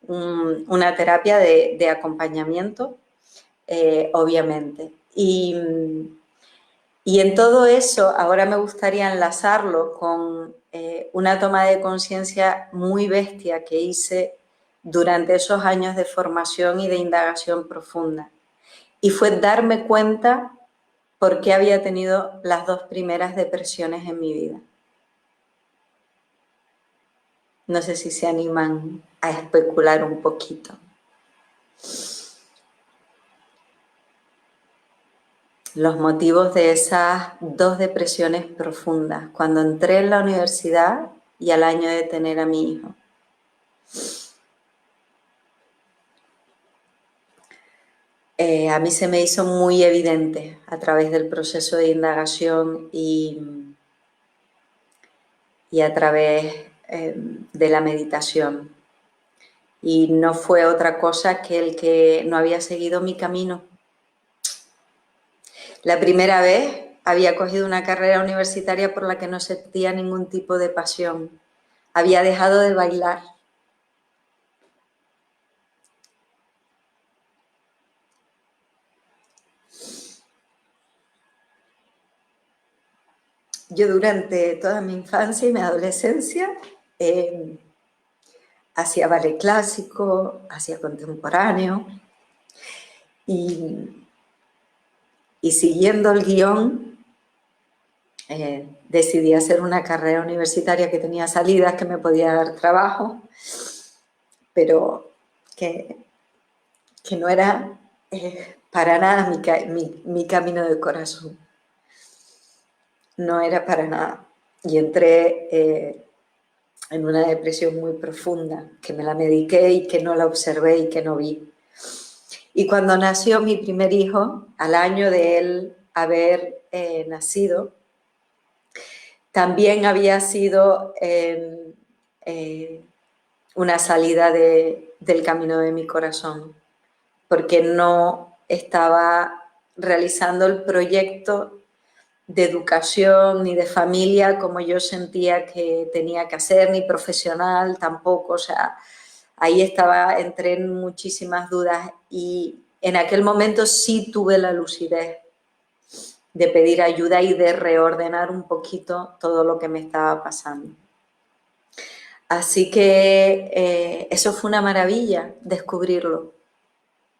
Speaker 1: una terapia de acompañamiento, obviamente. Y en todo eso, ahora me gustaría enlazarlo con una toma de conciencia muy bestia que hice durante esos años de formación y de indagación profunda. Y fue darme cuenta por qué había tenido las dos primeras depresiones en mi vida. No sé si se animan a especular un poquito. Los motivos de esas dos depresiones profundas, cuando entré en la universidad y al año de tener a mi hijo. A mí se me hizo muy evidente a través del proceso de indagación y a través de la meditación. Y no fue otra cosa que el que no había seguido mi camino. La primera vez había cogido una carrera universitaria por la que no sentía ningún tipo de pasión. Había dejado de bailar. Yo durante toda mi infancia y mi adolescencia hacía ballet clásico, hacía contemporáneo y siguiendo el guión decidí hacer una carrera universitaria que tenía salidas, que me podía dar trabajo, pero que no era para nada mi camino de corazón. No era para nada. Y entré en una depresión muy profunda, que me la mediqué y que no la observé y que no vi. Y cuando nació mi primer hijo, al año de él haber nacido, también había sido una salida del camino de mi corazón, porque no estaba realizando el proyecto de educación ni de familia como yo sentía que tenía que hacer, ni profesional tampoco, o sea, ahí entré en muchísimas dudas y en aquel momento sí tuve la lucidez de pedir ayuda y de reordenar un poquito todo lo que me estaba pasando. Así que eso fue una maravilla, descubrirlo,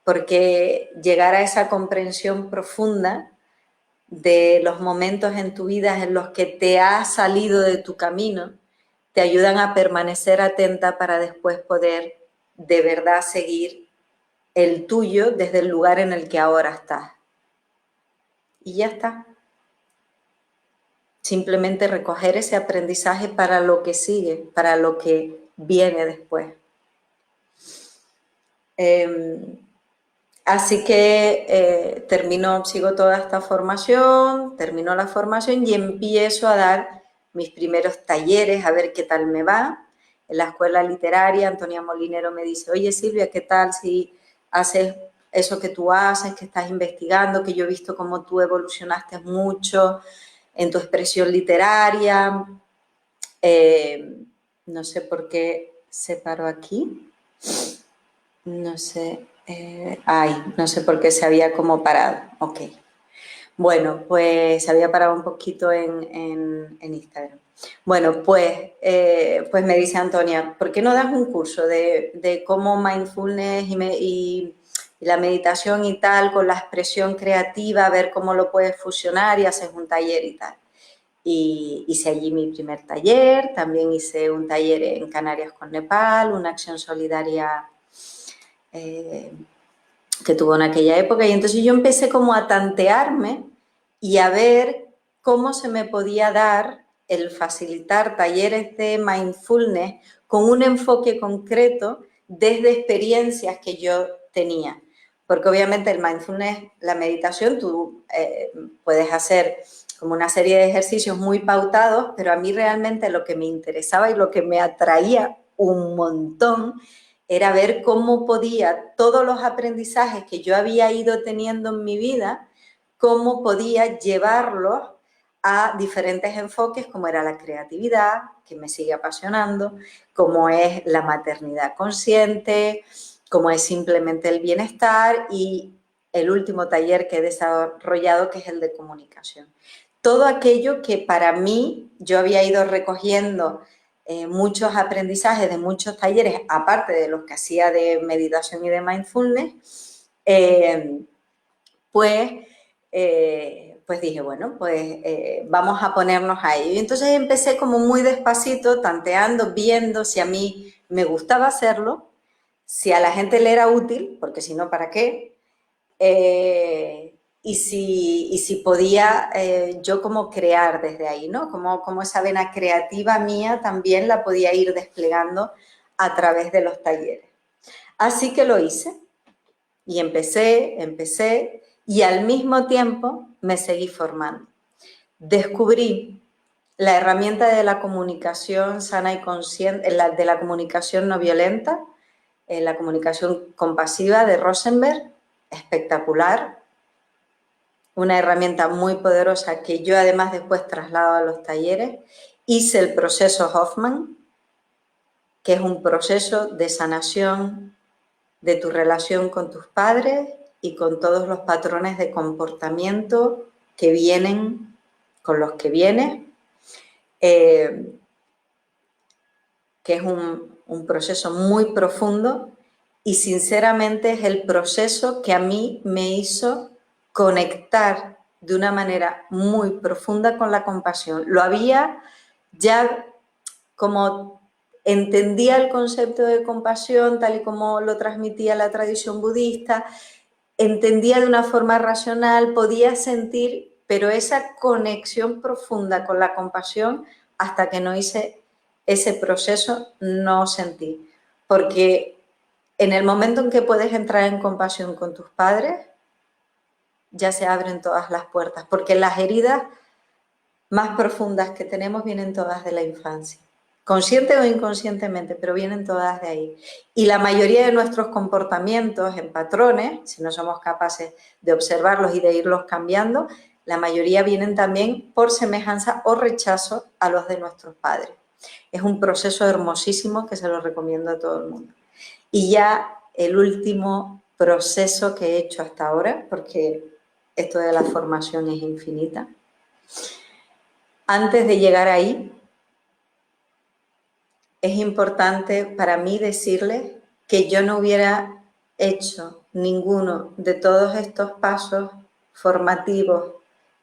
Speaker 1: porque llegar a esa comprensión profunda de los momentos en tu vida en los que te has salido de tu camino, te ayudan a permanecer atenta para después poder de verdad seguir el tuyo desde el lugar en el que ahora estás. Y ya está. Simplemente recoger ese aprendizaje para lo que sigue, para lo que viene después. Así que sigo toda esta formación, termino la formación y empiezo a dar mis primeros talleres, a ver qué tal me va. En la escuela literaria, Antonia Molinero me dice, oye Silvia, ¿qué tal si haces eso que tú haces, que estás investigando, que yo he visto cómo tú evolucionaste mucho en tu expresión literaria? No sé por qué se paró aquí. No sé, no sé por qué se había como parado. Ok. Bueno, pues se había parado un poquito en Instagram. Bueno, pues me dice Antonia, ¿por qué no das un curso de cómo mindfulness y la meditación y tal, con la expresión creativa, a ver cómo lo puedes fusionar y haces un taller y tal? Y hice allí mi primer taller, también hice un taller en Canarias con Nepal, una acción solidaria eh, que tuvo en aquella época. Y entonces yo empecé como a tantearme y a ver cómo se me podía dar el facilitar talleres de mindfulness con un enfoque concreto desde experiencias que yo tenía. Porque obviamente el mindfulness, la meditación, tú puedes hacer como una serie de ejercicios muy pautados, pero a mí realmente lo que me interesaba y lo que me atraía un montón era ver cómo podía todos los aprendizajes que yo había ido teniendo en mi vida, cómo podía llevarlos a diferentes enfoques, como era la creatividad, que me sigue apasionando, como es la maternidad consciente, como es simplemente el bienestar y el último taller que he desarrollado, que es el de comunicación. Todo aquello que para mí yo había ido recogiendo muchos aprendizajes de muchos talleres, aparte de los que hacía de meditación y de mindfulness, pues, pues dije, bueno, pues vamos a ponernos a ello. Y entonces empecé como muy despacito, tanteando, viendo si a mí me gustaba hacerlo, si a la gente le era útil, porque si no, ¿para qué? Y si podía yo como crear desde ahí, ¿no? Como esa vena creativa mía también la podía ir desplegando a través de los talleres. Así que lo hice y empecé y al mismo tiempo me seguí formando. Descubrí la herramienta de la comunicación sana y consciente, de la comunicación no violenta, la comunicación compasiva de Rosenberg, espectacular, una herramienta muy poderosa que yo además después traslado a los talleres. Hice el proceso Hoffman, que es un proceso de sanación de tu relación con tus padres y con todos los patrones de comportamiento que vienen, con los que vienes, que es un proceso muy profundo y sinceramente es el proceso que a mí me hizo conectar de una manera muy profunda con la compasión. Lo había ya como entendía el concepto de compasión tal y como lo transmitía la tradición budista, entendía de una forma racional, podía sentir, pero esa conexión profunda con la compasión, hasta que no hice ese proceso, no sentí. Porque en el momento en que puedes entrar en compasión con tus padres, ya se abren todas las puertas, porque las heridas más profundas que tenemos vienen todas de la infancia, consciente o inconscientemente, pero vienen todas de ahí. Y la mayoría de nuestros comportamientos en patrones, si no somos capaces de observarlos y de irlos cambiando, la mayoría vienen también por semejanza o rechazo a los de nuestros padres. Es un proceso hermosísimo que se lo recomiendo a todo el mundo. Y ya el último proceso que he hecho hasta ahora, porque esto de la formación es infinita. Antes de llegar ahí, es importante para mí decirles que yo no hubiera hecho ninguno de todos estos pasos formativos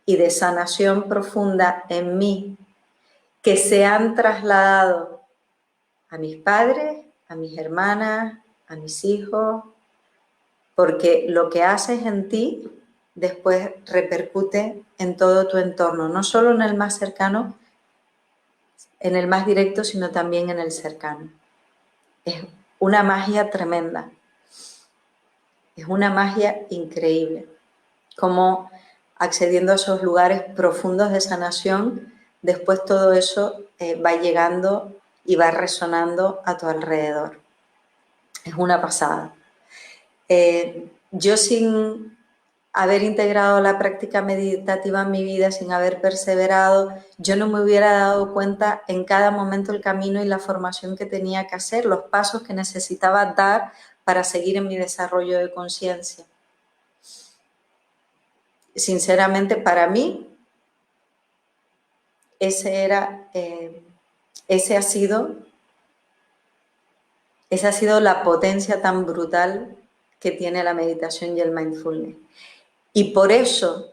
Speaker 1: y de sanación profunda en mí que se han trasladado a mis padres, a mis hermanas, a mis hijos, porque lo que haces en ti después repercute en todo tu entorno, no solo en el más cercano, en el más directo, sino también en el cercano. Es una magia tremenda, es una magia increíble, como accediendo a esos lugares profundos de sanación, después todo eso va llegando y va resonando a tu alrededor. Es una pasada. Yo sin haber integrado la práctica meditativa en mi vida, sin haber perseverado, yo no me hubiera dado cuenta en cada momento el camino y la formación que tenía que hacer, los pasos que necesitaba dar para seguir en mi desarrollo de conciencia. Sinceramente, para mí, esa ha sido la potencia tan brutal que tiene la meditación y el mindfulness. Y por eso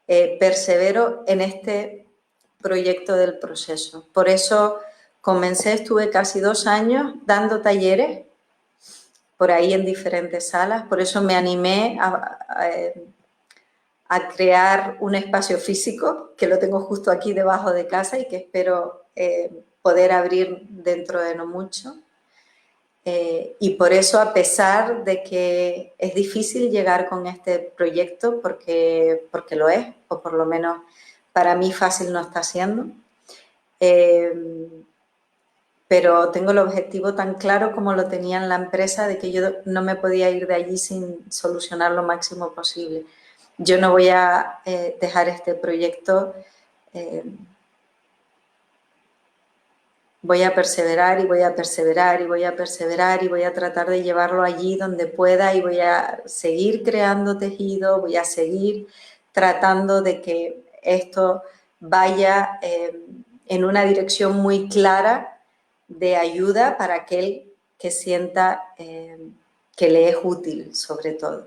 Speaker 1: persevero en este proyecto del proceso. Por eso estuve casi 2 años dando talleres por ahí en diferentes salas, por eso me animé a crear un espacio físico, que lo tengo justo aquí debajo de casa y que espero poder abrir dentro de no mucho. Y por eso, a pesar de que es difícil llegar con este proyecto, porque lo es, o por lo menos para mí fácil no está siendo, pero tengo el objetivo tan claro como lo tenía en la empresa, de que yo no me podía ir de allí sin solucionar lo máximo posible. Yo no voy a dejar este proyecto, voy a perseverar y voy a perseverar y voy a perseverar y voy a tratar de llevarlo allí donde pueda y voy a seguir creando tejido, voy a seguir tratando de que esto vaya en una dirección muy clara de ayuda para aquel que sienta que le es útil, sobre todo.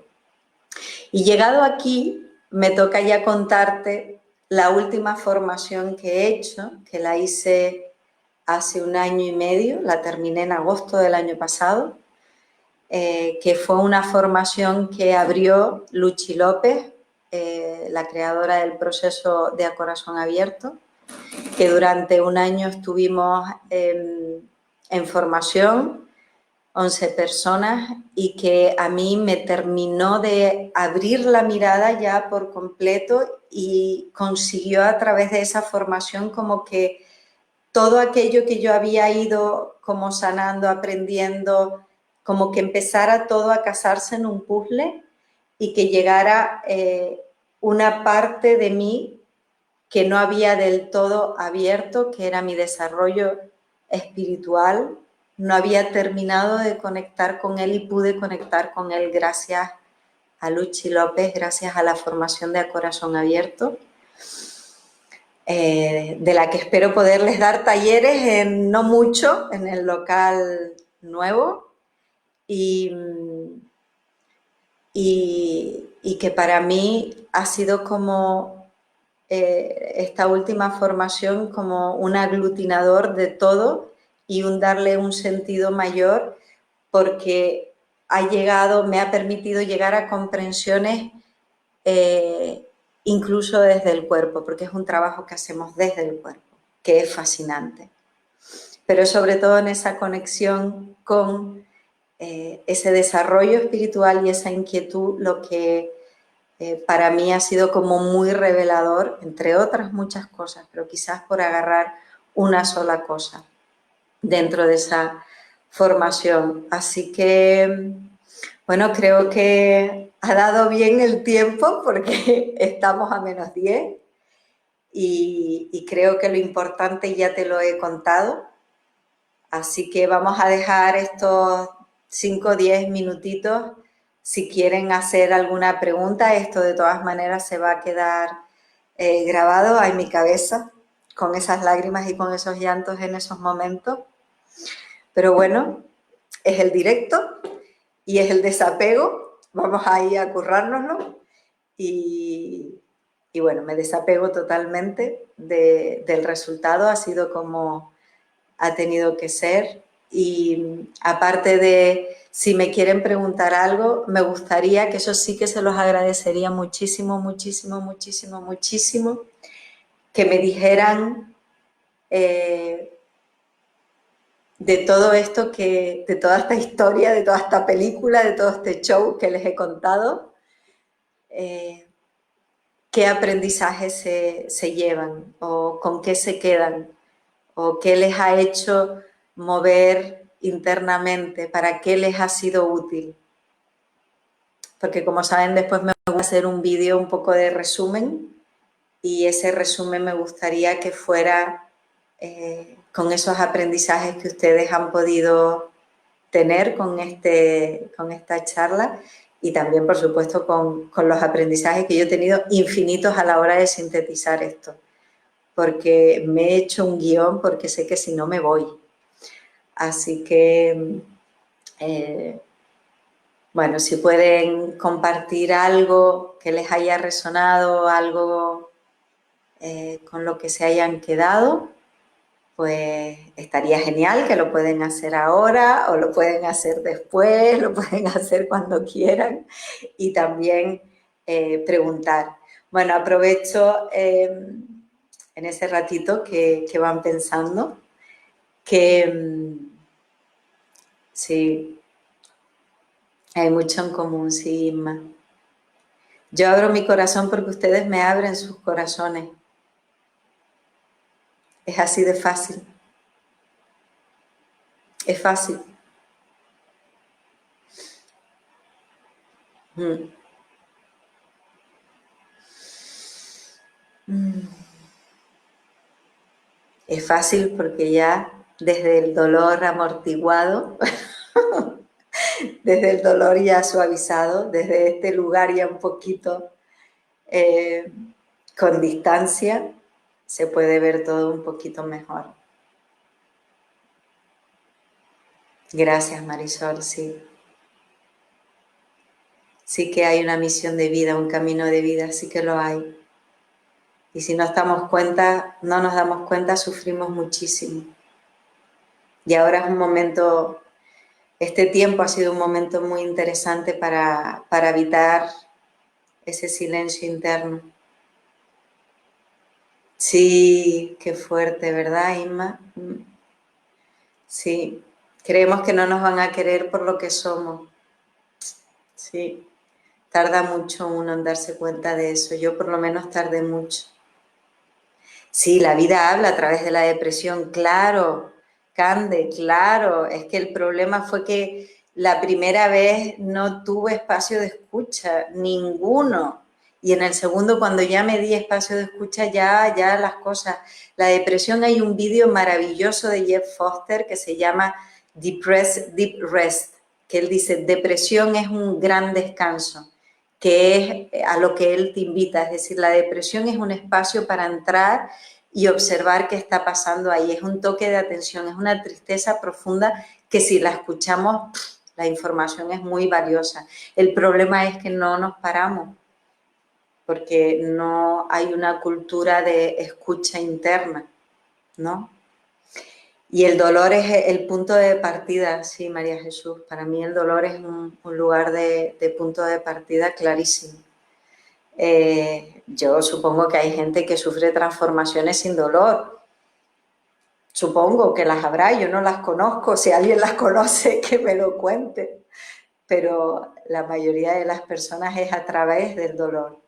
Speaker 1: Y llegado aquí, me toca ya contarte la última formación que he hecho, que la hice hace 1 año y medio, la terminé en agosto del año pasado, que fue una formación que abrió Luchi López, la creadora del proceso de A Corazón Abierto, que durante 1 año estuvimos en formación, 11 personas, y que a mí me terminó de abrir la mirada ya por completo y consiguió a través de esa formación como que todo aquello que yo había ido como sanando, aprendiendo, como que empezara todo a casarse en un puzzle y que llegara una parte de mí que no había del todo abierto, que era mi desarrollo espiritual. No había terminado de conectar con él y pude conectar con él gracias a Luchi López, gracias a la formación de A Corazón Abierto, de la que espero poderles dar talleres en no mucho, en el local nuevo, y que para mí ha sido como esta última formación como un aglutinador de todo y un darle un sentido mayor, porque me ha permitido llegar a comprensiones incluso desde el cuerpo, porque es un trabajo que hacemos desde el cuerpo, que es fascinante. Pero sobre todo en esa conexión con ese desarrollo espiritual y esa inquietud, lo que para mí ha sido como muy revelador, entre otras muchas cosas, pero quizás por agarrar una sola cosa dentro de esa formación. Así que, bueno, creo que ha dado bien el tiempo porque estamos a -10 y creo que lo importante ya te lo he contado. Así que vamos a dejar estos 5 o 10 minutitos. Si quieren hacer alguna pregunta, esto de todas maneras se va a quedar grabado en mi cabeza, con esas lágrimas y con esos llantos en esos momentos. Pero bueno, es el directo y es el desapego. Vamos a ir a currárnoslo y bueno, me desapego totalmente del resultado. Ha sido como ha tenido que ser, Y aparte de, si me quieren preguntar algo, me gustaría, que eso sí que se los agradecería muchísimo, muchísimo, muchísimo, muchísimo, que me dijeran de todo esto, de toda esta historia, de toda esta película, de todo este show que les he contado, qué aprendizajes se llevan o con qué se quedan o qué les ha hecho mover internamente, para qué les ha sido útil. Porque como saben, después me voy a hacer un vídeo un poco de resumen y ese resumen me gustaría que fuera con esos aprendizajes que ustedes han podido tener con esta charla y también, por supuesto, con los aprendizajes que yo he tenido infinitos a la hora de sintetizar esto, porque me he hecho un guión porque sé que si no me voy. Así que, bueno, si pueden compartir algo que les haya resonado, algo con lo que se hayan quedado, pues estaría genial, que lo pueden hacer ahora o lo pueden hacer después, lo pueden hacer cuando quieran y también preguntar. Bueno, aprovecho en ese ratito que van pensando que sí, hay mucho en común, sí, Inma. Yo abro mi corazón porque ustedes me abren sus corazones. Es así de fácil. Es fácil. Mm. Mm. Es fácil porque ya desde el dolor amortiguado, desde el dolor ya suavizado, desde este lugar ya un poquito eh, con distancia, se puede ver todo un poquito mejor. Gracias, Marisol, sí. Sí que hay una misión de vida, un camino de vida, sí que lo hay. Y si no no nos damos cuenta, sufrimos muchísimo. Y ahora es un momento, este tiempo ha sido un momento muy interesante para habitar ese silencio interno. Sí, qué fuerte, ¿verdad, Inma? Sí, creemos que no nos van a querer por lo que somos. Sí, tarda mucho uno en darse cuenta de eso. Yo por lo menos tardé mucho. Sí, la vida habla a través de la depresión, claro, Cande, claro. Es que el problema fue que la primera vez no tuve espacio de escucha, ninguno. Y en el segundo, cuando ya me di espacio de escucha, ya las cosas. La depresión, hay un vídeo maravilloso de Jeff Foster que se llama Deep Rest, que él dice, depresión es un gran descanso, que es a lo que él te invita. Es decir, la depresión es un espacio para entrar y observar qué está pasando ahí. Es un toque de atención, es una tristeza profunda que si la escuchamos, la información es muy valiosa. El problema es que no nos paramos porque no hay una cultura de escucha interna, ¿no? Y el dolor es el punto de partida, sí, María Jesús. Para mí el dolor es un lugar de punto de partida clarísimo. Yo supongo que hay gente que sufre transformaciones sin dolor. Supongo que las habrá, yo no las conozco. Si alguien las conoce, que me lo cuente. Pero la mayoría de las personas es a través del dolor.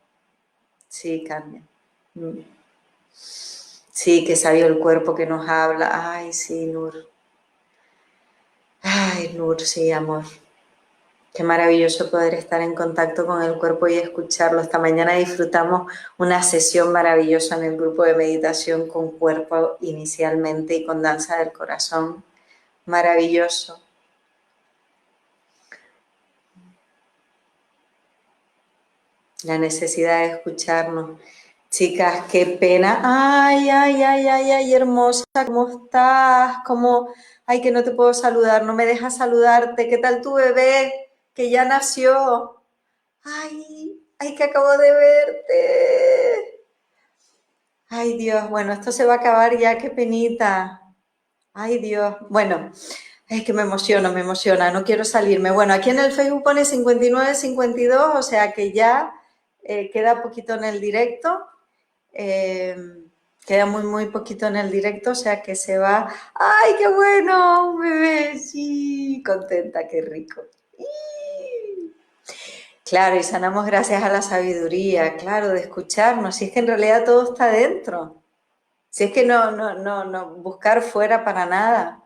Speaker 1: Sí, Carmen. Sí, que sabio el cuerpo que nos habla. Ay, sí, Nur. Ay, Nur, sí, amor. Qué maravilloso poder estar en contacto con el cuerpo y escucharlo. Esta mañana disfrutamos una sesión maravillosa en el grupo de meditación con cuerpo inicialmente y con danza del corazón. Maravilloso. La necesidad de escucharnos. Chicas, qué pena. Ay, ay, ay, ay, ay, hermosa, ¿cómo estás? ¿Cómo? Ay, que no te puedo saludar, no me dejas saludarte. ¿Qué tal tu bebé? Que ya nació. Ay, ay, que acabo de verte. Ay, Dios, bueno, esto se va a acabar ya, qué penita. Ay, Dios. Bueno, Es que me emociona, no quiero salirme. Bueno, aquí en el Facebook pone 59-52, o sea que ya queda poquito en el directo. Eh, queda muy, muy poquito en el directo, o sea que se va. ¡Ay, qué bueno! Un bebé, sí, contenta, qué rico. Claro, y sanamos gracias a la sabiduría, claro, de escucharnos. Si es que en realidad todo está dentro. Si es que no, buscar fuera para nada.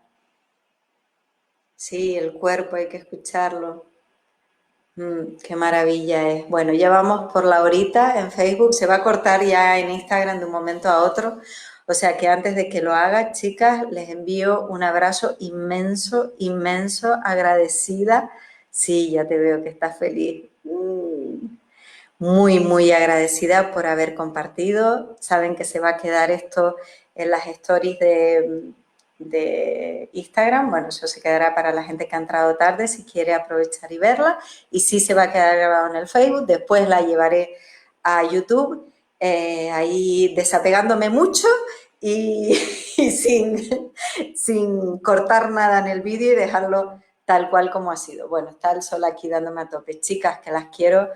Speaker 1: Sí, el cuerpo hay que escucharlo. Qué maravilla es. Bueno, ya vamos por la horita en Facebook. Se va a cortar ya en Instagram de un momento a otro. O sea que antes de que lo haga, chicas, les envío un abrazo inmenso, inmenso, agradecida. Sí, ya te veo que estás feliz. Muy, muy agradecida por haber compartido. Saben que se va a quedar esto en las stories de Instagram. Bueno, eso se quedará para la gente que ha entrado tarde si quiere aprovechar y verla. Y sí se va a quedar grabado en el Facebook. Después la llevaré a YouTube, ahí desapegándome mucho y, y sin cortar nada en el vídeo y dejarlo tal cual como ha sido. Bueno, está el sol aquí dándome a tope. Chicas, que las quiero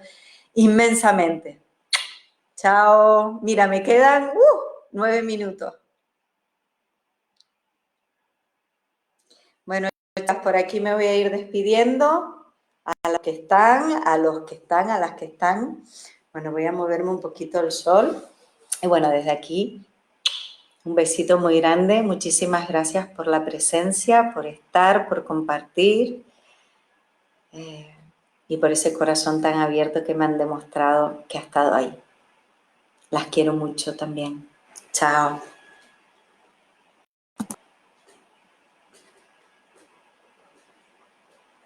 Speaker 1: inmensamente. Chao. Mira, me quedan 9 minutos. Bueno, por aquí me voy a ir despidiendo a los que están, a los que están, a las que están. Bueno, voy a moverme un poquito el sol. Y bueno, desde aquí, un besito muy grande. Muchísimas gracias por la presencia, por estar, por compartir y por ese corazón tan abierto que me han demostrado que ha estado ahí. Las quiero mucho también. Chao.